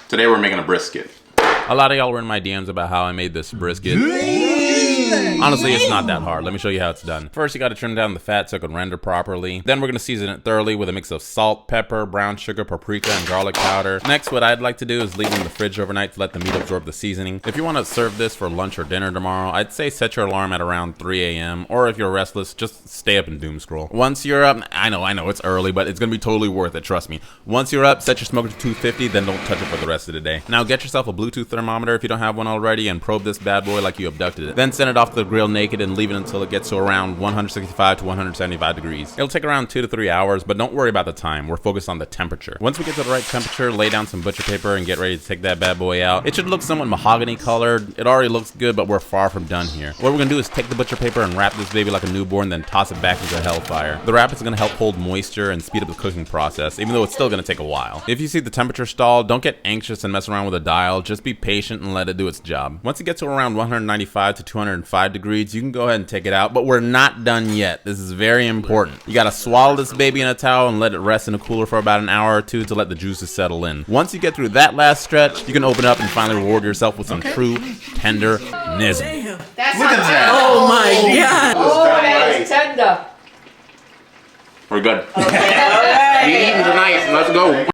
Today we're making a brisket. A lot of y'all were in my DMs about how I made this brisket. Honestly, it's not that hard. Let me show you how it's done. First, you got to trim down the fat so it can render properly. Then we're going to season it thoroughly with a mix of salt, pepper, brown sugar, paprika, and garlic powder. Next, what I'd like to do is leave it in the fridge overnight to let the meat absorb the seasoning. If you want to serve this for lunch or dinner tomorrow, I'd say set your alarm at around 3 a.m. Or if you're restless, just stay up and doom scroll. Once you're up, I know, it's early, but it's going to be totally worth it, trust me. Once you're up, set your smoker to 250, then don't touch it for the rest of the day. Now get yourself a Bluetooth thermometer if you don't have one already and probe this bad boy like you abducted it. Then send it off to the grill naked and leave it until it gets to around 165 to 175 degrees. It'll take around 2 to 3 hours, but don't worry about the time. We're focused on the temperature. Once we get to the right temperature, lay down some butcher paper and get ready to take that bad boy out. It should look somewhat mahogany colored. It already looks good, but we're far from done here. What we're gonna do is take the butcher paper and wrap this baby like a newborn, then toss it back into hellfire. The wrap is gonna help hold moisture and speed up the cooking process, even though it's still gonna take a while. If you see the temperature stall, don't get anxious and mess around with a dial. Just be patient and let it do its job. Once it gets to around 195 to 205 degrees, you can go ahead and take it out, but we're not done yet. This is very important. You gotta swallow this baby in a towel and let it rest in a cooler for about an hour or two to let the juices settle in. Once you get through that last stretch, you can open up and finally reward yourself with some true tender nism. Look at that. Oh my god. Oh, that's tender. We're good. Okay. We eating tonight. Let's go.